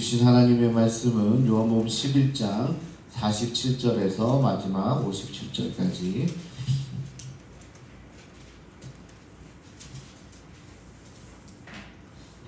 주신 하나님의 말씀은 요한복음 11장 47절에서 마지막 57절까지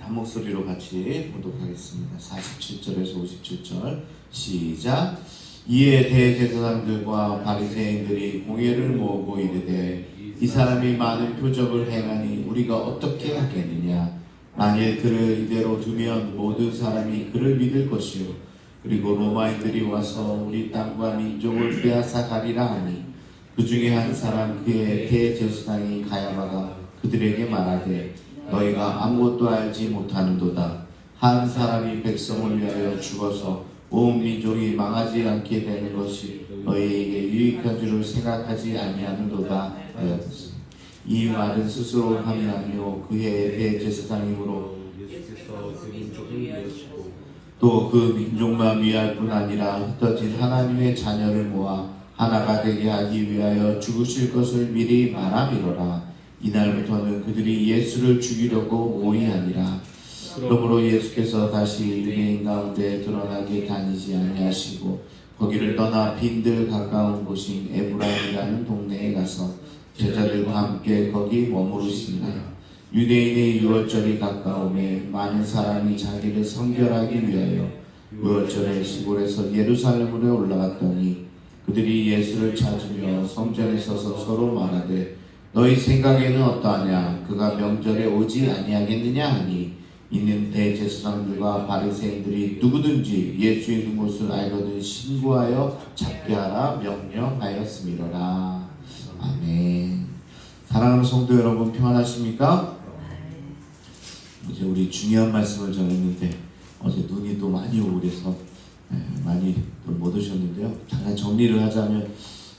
한 목소리로 같이 봉독하겠습니다. 47절에서 57절 시작. 이에 대제사장들과 바리새인들이 공회를 모으고 이르되 이 사람이 많은 표적을 행하니 우리가 어떻게 하겠느냐. 만일 그를 이대로 두면 모든 사람이 그를 믿을 것이요 그리고 로마인들이 와서 우리 땅과 민족을 빼앗아 가리라 하니 그 중에 한 사람 그의 대제사장이 가야바가 그들에게 말하되 너희가 아무것도 알지 못하는도다. 한 사람이 백성을 위하여 죽어서 온 민족이 망하지 않게 되는 것이 너희에게 유익한 줄을 생각하지 아니하는도다 하였으니 이 말은 스스로 함이 아니요 그의 대제사장이므로 예수께서 그 민족을 위하시고 또 그 민족만 위할 뿐 아니라 흩어진 하나님의 자녀를 모아 하나가 되게 하기 위하여 죽으실 것을 미리 말함이로라. 이날부터는 그들이 예수를 죽이려고 모의하니라. 그러므로 예수께서 다시 유대인 가운데 드러나게 다니지 아니하시고 거기를 떠나 빈들 가까운 곳인 에브라임이라는 동네에 가서 제자들과 함께 거기 머무르시니라. 유대인의 유월절이 가까우매 많은 사람이 자기를 성결하기 위하여 유월절에 시골에서 예루살렘으로 올라갔더니 그들이 예수를 찾으며 성전에 서서 서로 말하되 너희 생각에는 어떠하냐. 그가 명절에 오지 아니하겠느냐 하니 이는 대제사장들과 바리새인들이 누구든지 예수 있는 곳을 알거든 신고하여 잡게 하라 명령하였음이로라. 아멘. 사랑하는 성도 여러분 평안하십니까? 이제 우리 중요한 말씀을 전했는데 어제 눈이 또 많이 오고 그래서 많이 못 오셨는데요. 잠깐 정리를 하자면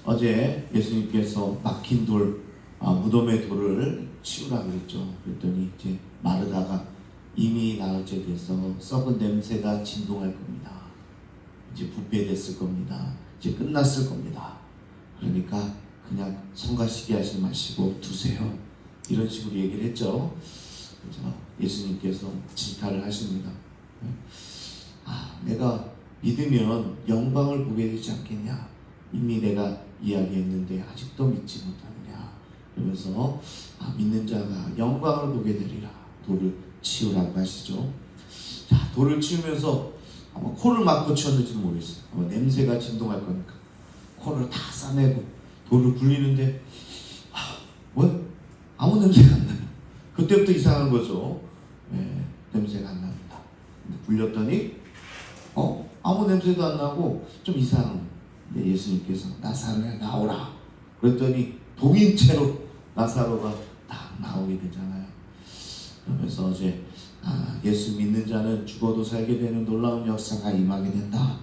어제 예수님께서 막힌 돌, 무덤의 돌을 치우라 그랬죠. 그랬더니 이제 마르다가 이미 나흘째 돼서 썩은 냄새가 진동할 겁니다. 이제 부패됐을 겁니다. 이제 끝났을 겁니다. 그러니까 그냥 성가시게 하지 마시고 두세요. 이런 식으로 얘기를 했죠. 그래서 예수님께서 질타를 하십니다. 내가 믿으면 영광을 보게 되지 않겠냐. 이미 내가 이야기했는데 아직도 믿지 못하느냐. 그러면서 믿는 자가 영광을 보게 되리라. 돌을 치우라고 하시죠. 자, 돌을 치우면서 아마 코를 막고 치웠는지 모르겠어요. 아마 냄새가 진동할 거니까 코를 다 싸매고 돌을 굴리는데 왜? 아무 냄새가 안 나요. 그때부터 이상한 거죠. 냄새가 안 납니다. 굴렸더니 아무 냄새도 안 나고 좀 이상한. 예수님께서 나사로야 나오라. 그랬더니 동인체로 나사로가 딱 나오게 되잖아요. 그러면서 이제 예수 믿는 자는 죽어도 살게 되는 놀라운 역사가 임하게 된다.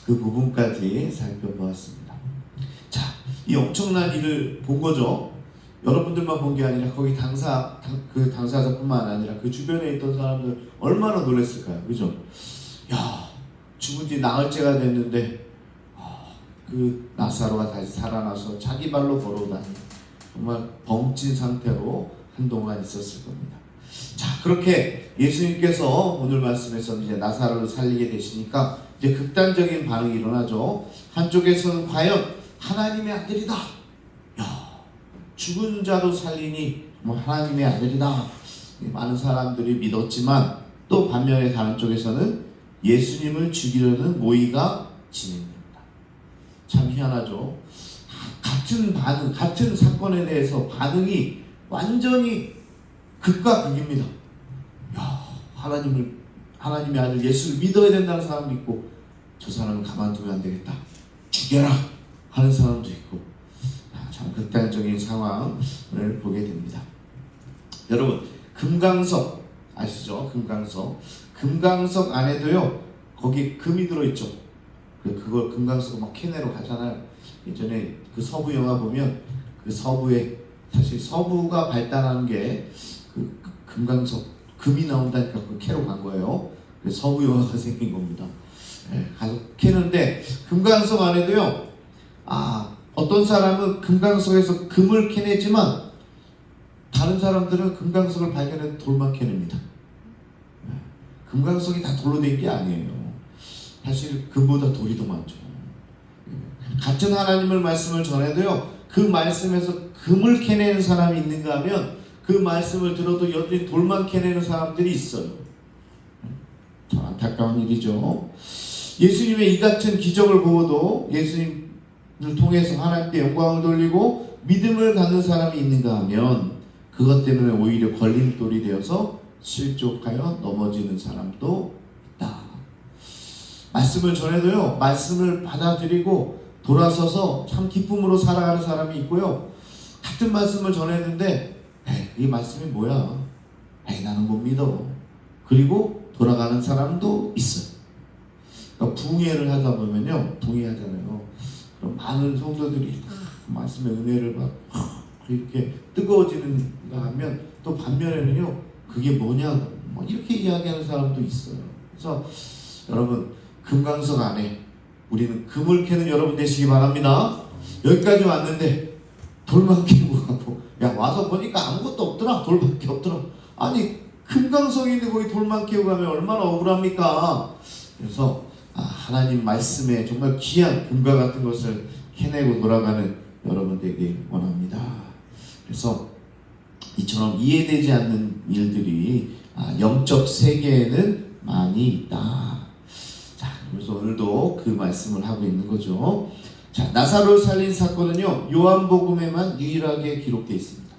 그 부분까지 살펴보았습니다. 자, 이 엄청난 일을 본 거죠. 여러분들만 본 게 아니라 거기 당사자뿐만 아니라 그 주변에 있던 사람들 얼마나 놀랐을까요? 그죠? 야, 죽은 지 나흘째가 됐는데 그 나사로가 다시 살아나서 자기 발로 걸어다니 정말 벙찐 상태로 한동안 있었을 겁니다. 자, 그렇게 예수님께서 오늘 말씀에서 이제 나사로를 살리게 되시니까 이제 극단적인 반응이 일어나죠. 한쪽에서는 과연 하나님의 아들이다. 야, 죽은 자도 살리니 하나님의 아들이다. 많은 사람들이 믿었지만 또 반면에 다른 쪽에서는 예수님을 죽이려는 모의가 진행됩니다. 참 희한하죠. 같은 반응, 같은 사건에 대해서 반응이 완전히 극과 극입니다. 야, 하나님의 아들 예수를 믿어야 된다는 사람도 있고 저 사람은 가만두면 안 되겠다. 죽여라 하는 사람도 있고 참 극단적인 상황을 보게 됩니다. 여러분, 금강석 아시죠? 금강석 안에도요 거기 금이 들어있죠. 그걸 금강석을 막 캐내러 가잖아요. 예전에 그 서부 영화 보면 그 서부에 사실 서부가 발달하는 게 그 금강석 금이 나온다니까 그 캐러 간 거예요. 그래서 서부 영화가 생긴 겁니다. 가서 캐는데 금강석 안에도요 어떤 사람은 금강석에서 금을 캐내지만 다른 사람들은 금강석을 발견해서 돌만 캐냅니다. 금강석이 다 돌로 된 게 아니에요. 사실 금보다 돌이 더 많죠. 같은 하나님의 말씀을 전해도요, 그 말씀에서 금을 캐내는 사람이 있는가 하면 그 말씀을 들어도 여전히 돌만 캐내는 사람들이 있어요. 참 안타까운 일이죠. 예수님의 이 같은 기적을 보고도 예수님을 통해서 하나님께 영광을 돌리고 믿음을 갖는 사람이 있는가 하면 그것 때문에 오히려 걸림돌이 되어서 실족하여 넘어지는 사람도 있다. 말씀을 전해도요, 말씀을 받아들이고 돌아서서 참 기쁨으로 살아가는 사람이 있고요, 같은 말씀을 전했는데 이 말씀이 뭐야? 나는 못 믿어. 그리고 돌아가는 사람도 있어요. 그러니까 붕해를 하다 보면요, 붕해하잖아요. 그럼 많은 성도들이 말씀의 은혜를 받고 이렇게 뜨거워지는가 하면 또 반면에는요, 그게 뭐냐고 이렇게 이야기하는 사람도 있어요. 그래서 여러분, 금강석 안에 우리는 금을 캐는 여러분 되시기 바랍니다. 여기까지 왔는데 돌만 캐고 가고, 야 와서 보니까 아무것도 없더라, 돌밖에 없더라. 아니 금강석이 있는데 거기 돌만 캐고 가면 얼마나 억울합니까? 그래서 하나님 말씀에 정말 귀한 금과 같은 것을 캐내고 돌아가는 여러분 되길 원합니다. 그래서 이처럼 이해되지 않는 일들이 영적 세계에는 많이 있다. 자, 그래서 오늘도 그 말씀을 하고 있는 거죠. 자, 나사로를 살린 사건은요, 요한복음에만 유일하게 기록되어 있습니다.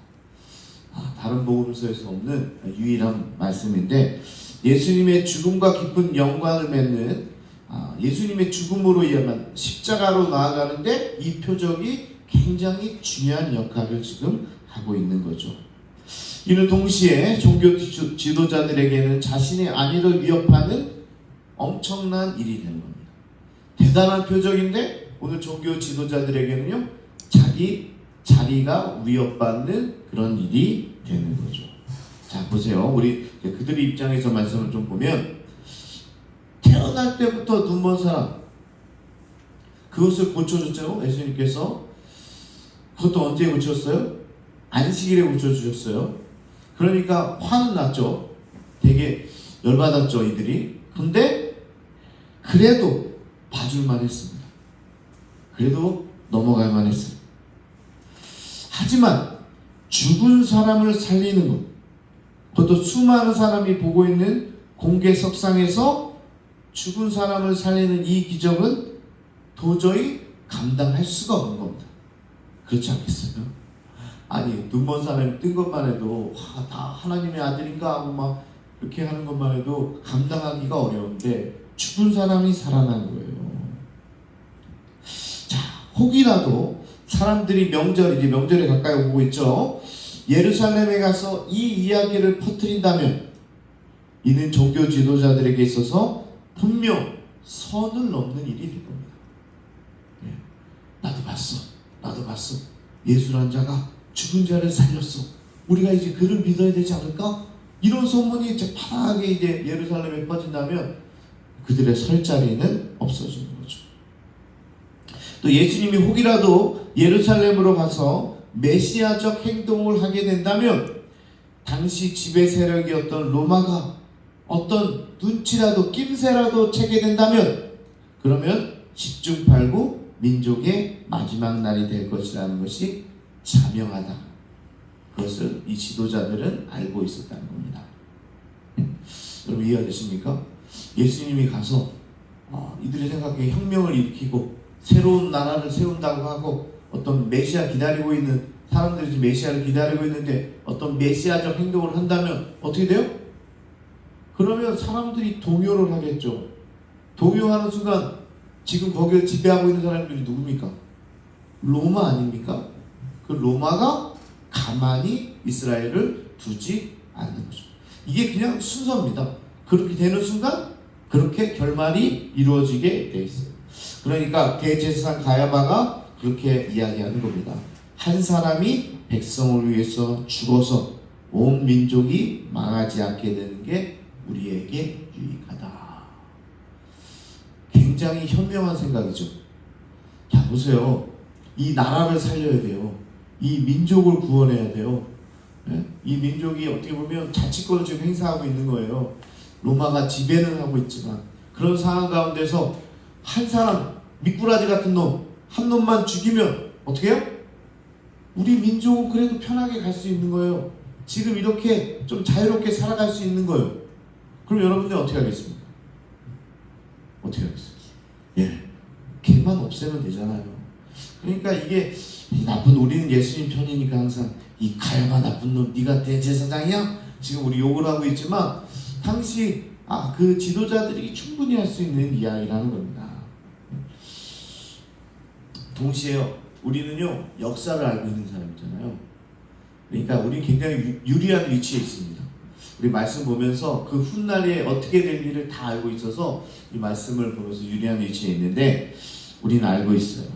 다른 복음서에서 없는 유일한 말씀인데, 예수님의 죽음과 깊은 영광을 맺는 예수님의 죽음으로 인한 십자가로 나아가는데 이 표적이 굉장히 중요한 역할을 지금 하고 있는 거죠. 이는 동시에 종교 지도자들에게는 자신의 안위를 위협하는 엄청난 일이 되는 겁니다. 대단한 표적인데 오늘 종교 지도자들에게는요, 자기 자리가 위협받는 그런 일이 되는 거죠. 자, 보세요. 우리 그들의 입장에서 말씀을 좀 보면, 태어날 때부터 눈먼 사람, 그것을 고쳐줬죠, 예수님께서. 그것도 언제 고쳤어요? 안식일에 고쳐주셨어요. 그러니까 화는 났죠. 되게 열받았죠, 이들이. 근데 그래도 봐줄만 했습니다. 그래도 넘어갈만 했어요. 하지만 죽은 사람을 살리는 것, 그것도 수많은 사람이 보고 있는 공개석상에서 죽은 사람을 살리는 이 기적은 도저히 감당할 수가 없는 겁니다. 그렇지 않겠어요? 아니, 눈먼 사람이 뜬 것만 해도 다 하나님의 아들인가 하고 막 이렇게 하는 것만 해도 감당하기가 어려운데 죽은 사람이 살아난 거예요. 자, 혹이라도 사람들이 명절에 가까이 오고 있죠. 예루살렘에 가서 이 이야기를 퍼뜨린다면 이는 종교 지도자들에게 있어서 분명 선을 넘는 일이 될 겁니다. 나도 봤어. 예수란 자가 죽은 자를 살렸어. 우리가 이제 그를 믿어야 되지 않을까? 이런 소문이 재빠르게 이제 예루살렘에 퍼진다면 그들의 설 자리는 없어지는 거죠. 또 예수님이 혹이라도 예루살렘으로 가서 메시아적 행동을 하게 된다면 당시 지배 세력이었던 로마가 어떤 눈치라도 낌새라도 채게 된다면 그러면 십중팔구 민족의 마지막 날이 될 것이라는 것이 자명하다. 그것을 이 지도자들은 알고 있었다는 겁니다. 여러분 이해되십니까? 예수님이 가서 이들의 생각에 혁명을 일으키고 새로운 나라를 세운다고 하고 어떤 메시아 기다리고 있는 사람들이 메시아를 기다리고 있는데 어떤 메시아적 행동을 한다면 어떻게 돼요? 그러면 사람들이 동요를 하겠죠. 동요하는 순간 지금 거기를 지배하고 있는 사람들이 누굽니까? 로마 아닙니까? 그 로마가 가만히 이스라엘을 두지 않는 거죠. 이게 그냥 순서입니다. 그렇게 되는 순간 그렇게 결말이 이루어지게 돼 있어요. 그러니까 대제사장 가야바가 그렇게 이야기하는 겁니다. 한 사람이 백성을 위해서 죽어서 온 민족이 망하지 않게 되는 게 우리에게 유익하다. 굉장히 현명한 생각이죠. 자, 보세요. 이 나라를 살려야 돼요. 이 민족을 구원해야 돼요. 이 민족이 어떻게 보면 자치권을 지금 행사하고 있는 거예요. 로마가 지배는 하고 있지만 그런 상황 가운데서 한 사람 미꾸라지 같은 놈 한 놈만 죽이면 어떻게 해요? 우리 민족은 그래도 편하게 갈 수 있는 거예요. 지금 이렇게 좀 자유롭게 살아갈 수 있는 거예요. 그럼 여러분들 어떻게 하겠습니까? 어떻게 하겠습니까? 예, 걔만 없애면 되잖아요. 그러니까 이게 나쁜, 우리는 예수님 편이니까 항상 이 가야마 나쁜 놈 네가 대제사장이야? 지금 우리 욕을 하고 있지만 당시 그 지도자들이 충분히 할 수 있는 이야기라는 겁니다. 동시에 우리는요 역사를 알고 있는 사람이잖아요. 그러니까 우리 굉장히 유리한 위치에 있습니다. 우리 말씀 보면서 그 훗날에 어떻게 될 일을 다 알고 있어서 이 말씀을 보면서 유리한 위치에 있는데 우리는 알고 있어요.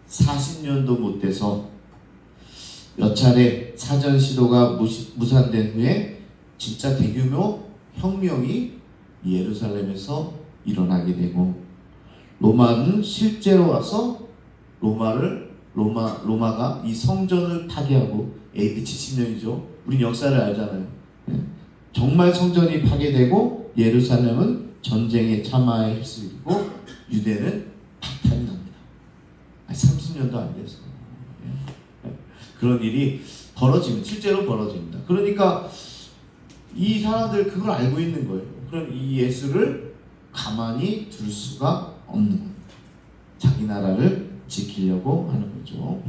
40년도 못 돼서 몇 차례 사전 시도가 무산된 후에 진짜 대규모 혁명이 예루살렘에서 일어나게 되고 로마는 실제로 와서 로마가 이 성전을 파괴하고 AD 70년이죠. 우린 역사를 알잖아요. 정말 성전이 파괴되고 예루살렘은 전쟁의 참화에 휩쓸리고 유대는 박탈이 납니다. 30년도 안 돼서 그런 일이 실제로 벌어집니다. 그러니까 이 사람들 그걸 알고 있는 거예요. 그럼 이 예수를 가만히 둘 수가 없는 겁니다. 자기 나라를 지키려고 하는 거죠.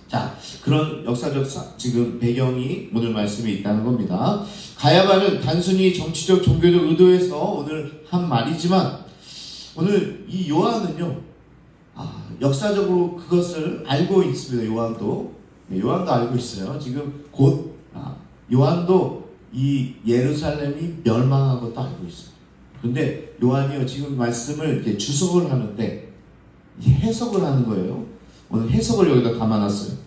자, 그런 역사적 지금 배경이 오늘 말씀에 있다는 겁니다. 가야바는 단순히 정치적 종교적 의도에서 오늘 한 말이지만 오늘 이 요한은요 역사적으로 그것을 알고 있습니다. 요한도 알고 있어요. 지금 곧 요한도 이 예루살렘이 멸망한 것도 알고 있어요. 그런데 요한이요 지금 말씀을 이렇게 주석을 하는데 해석을 하는 거예요. 오늘 해석을 여기다 담아놨어요.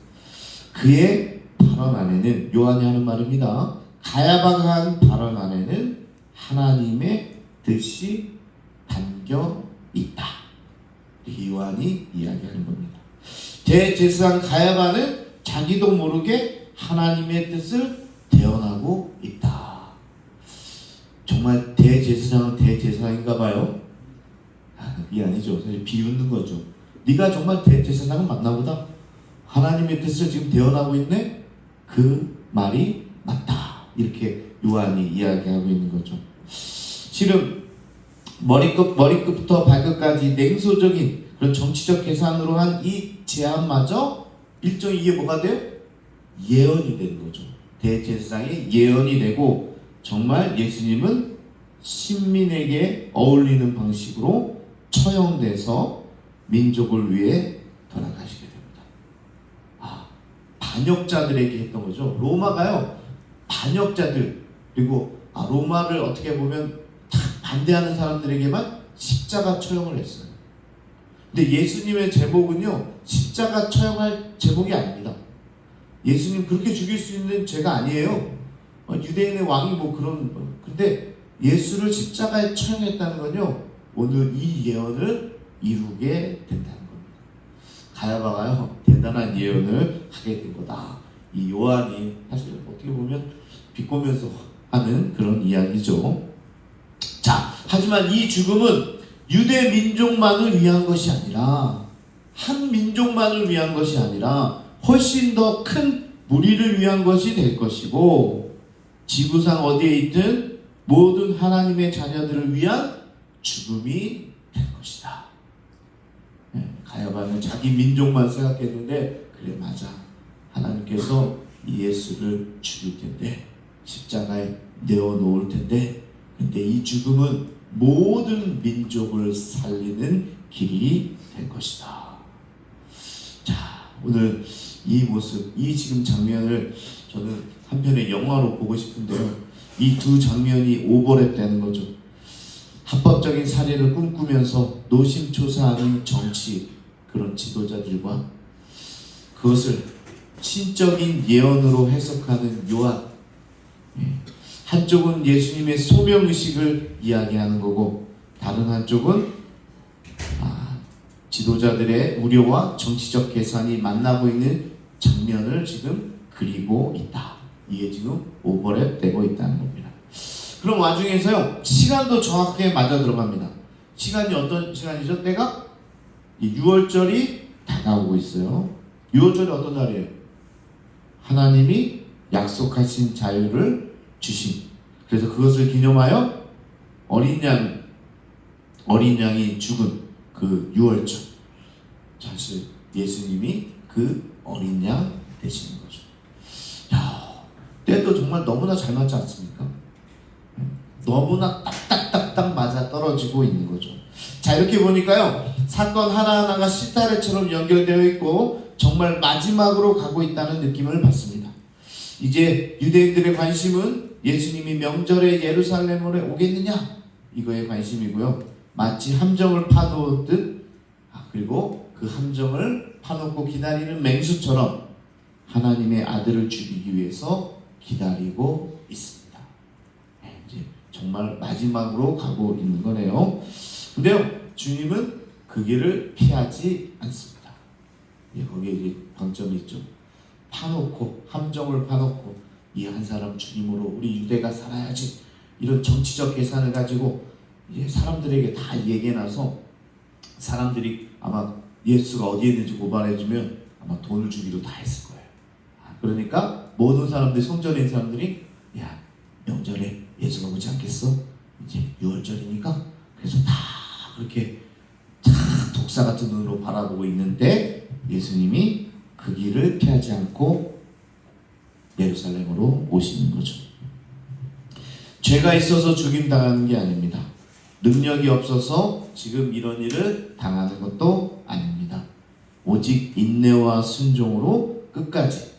그의 발언 안에는 요한이 하는 말입니다. 가야바가 한 발언 안에는 하나님의 뜻이 담겨 있다. 이렇게 요한이 이야기하는 겁니다. 대제사장 가야바는 자기도 모르게 하나님의 뜻을 대언하고 있다. 정말 대제사장은 대제사장인가 봐요. 그게 아니죠. 사실 비웃는 거죠. 네가 정말 대제사장은 맞나 보다. 하나님의 뜻을 지금 대언하고 있네? 그 말이 맞다. 이렇게 요한이 이야기하고 있는 거죠. 지금 머리끝부터 발끝까지 냉소적인 그런 정치적 계산으로 한 이 제안마저 일종의 이게 뭐가 돼요? 예언이 되는 거죠. 대제사장의 예언이 되고 정말 예수님은 신민에게 어울리는 방식으로 처형돼서 민족을 위해 돌아가시게 됩니다. 반역자들에게 했던 거죠. 로마가요 반역자들 그리고 로마를 어떻게 보면 반대하는 사람들에게만 십자가 처형을 했어요. 근데 예수님의 제목은요 십자가 처형할 제목이 아닙니다. 예수님 그렇게 죽일 수 있는 죄가 아니에요. 유대인의 왕이 근데 예수를 십자가에 처형했다는 건요 오늘 이 예언을 이루게 된다는 겁니다. 가야바가요 대단한 예언을 하게 된 거다. 이 요한이 사실 어떻게 보면 비꼬면서 하는 그런 이야기죠. 자, 하지만 이 죽음은 유대 민족만을 위한 것이 아니라 한 민족만을 위한 것이 아니라 훨씬 더 큰 무리를 위한 것이 될 것이고 지구상 어디에 있든 모든 하나님의 자녀들을 위한 죽음이 될 것이다. 가야바는 자기 민족만 생각했는데 그래 맞아. 하나님께서 이 예수를 죽일 텐데 십자가에 내어놓을 텐데 근데 이 죽음은 모든 민족을 살리는 길이 될 것이다. 자, 오늘 이 모습, 이 지금 장면을 저는 한편의 영화로 보고 싶은데요. 이 두 장면이 오버랩되는 거죠. 합법적인 살인을 꿈꾸면서 노심초사하는 정치 그런 지도자들과 그것을 신적인 예언으로 해석하는 요한. 한쪽은 예수님의 소명의식을 이야기하는 거고 다른 한쪽은 지도자들의 우려와 정치적 계산이 만나고 있는 장면을 지금 그리고 있다. 이게 지금 오버랩 되고 있다는 겁니다. 그럼 와중에서요 시간도 정확하게 맞아 들어갑니다. 시간이 어떤 시간이죠? 때가 이 6월절이 다가오고 있어요. 6월절이 어떤 날이에요? 하나님이 약속하신 자유를 주신, 그래서 그것을 기념하여 어린 양이 죽은 그 6월절, 사실 예수님이 그 어린 양 되시는 거죠. 야, 때도 정말 너무나 잘 맞지 않습니까? 너무나 딱딱딱딱 맞아 떨어지고 있는 거죠. 자, 이렇게 보니까요, 사건 하나하나가 시타래처럼 연결되어 있고 정말 마지막으로 가고 있다는 느낌을 받습니다. 이제 유대인들의 관심은 예수님이 명절에 예루살렘으로 오겠느냐, 이거에 관심이고요. 마치 함정을 파놓듯, 그리고 그 함정을 파놓고 기다리는 맹수처럼 하나님의 아들을 죽이기 위해서 기다리고 있습니다. 이제 정말 마지막으로 가고 있는 거네요. 근데요, 주님은 그 길을 피하지 않습니다. 거기에 이제 방점이 있죠. 파놓고, 함정을 파놓고, 이 한 사람 주님으로 우리 유대가 살아야지, 이런 정치적 계산을 가지고 이제 사람들에게 다 얘기해놔서 사람들이 아마 예수가 어디에 있는지 고발해주면 아마 돈을 주기로 다 했을 거예요. 그러니까 모든 사람들이, 성전에 있는 사람들이, 야, 명절에 예수가 오지 않겠어? 이제 6월절이니까. 그래서 다 그렇게 다 독사 같은 눈으로 바라보고 있는데 예수님이 그 길을 피하지 않고 예루살렘으로 오시는 거죠. 죄가 있어서 죽임당하는 게 아닙니다. 능력이 없어서 지금 이런 일을 당하는 것도 아닙니다. 오직 인내와 순종으로 끝까지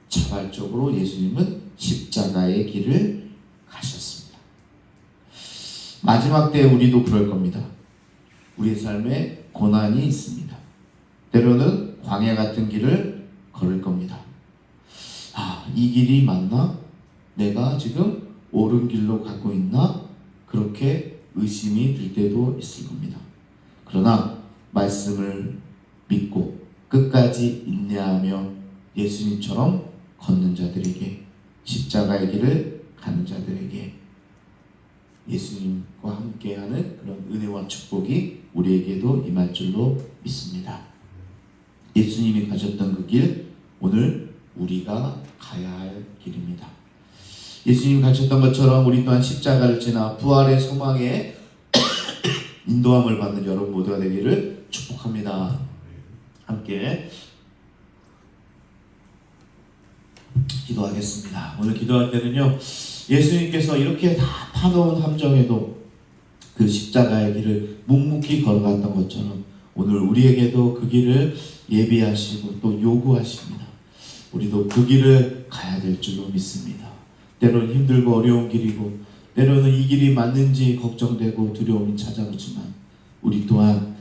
자발적으로 예수님은 십자가의 길을 가셨습니다. 마지막 때 우리도 그럴 겁니다. 우리의 삶에 고난이 있습니다. 때로는 광야 같은 길을 걸을 겁니다. 이 길이 맞나? 내가 지금 옳은 길로 가고 있나? 그렇게 의심이 들 때도 있을 겁니다. 그러나 말씀을 믿고 끝까지 인내하며 예수님처럼 걷는 자들에게, 십자가의 길을 가는 자들에게 예수님과 함께하는 그런 은혜와 축복이 우리에게도 임할 줄로 믿습니다. 예수님이 가셨던 그 길, 오늘 우리가 가야 할 길입니다. 예수님이 가셨던 것처럼 우리 또한 십자가를 지나 부활의 소망에 인도함을 받는 여러분 모두가 되기를 축복합니다. 함께 기도하겠습니다. 오늘 기도할 때는요, 예수님께서 이렇게 다 파놓은 함정에도 그 십자가의 길을 묵묵히 걸어갔던 것처럼 오늘 우리에게도 그 길을 예비하시고 또 요구하십니다. 우리도 그 길을 가야 될 줄로 믿습니다. 때로는 힘들고 어려운 길이고, 때로는 이 길이 맞는지 걱정되고 두려움이 찾아오지만 우리 또한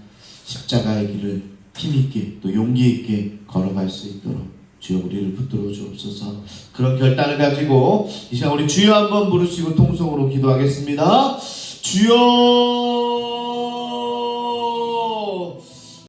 십자가의 길을 힘있게 또 용기 있게 걸어갈 수 있도록 주여 우리를 붙들어 주옵소서. 그런 결단을 가지고 이 시간 우리 주여 한번 부르시고 통성으로 기도하겠습니다. 주여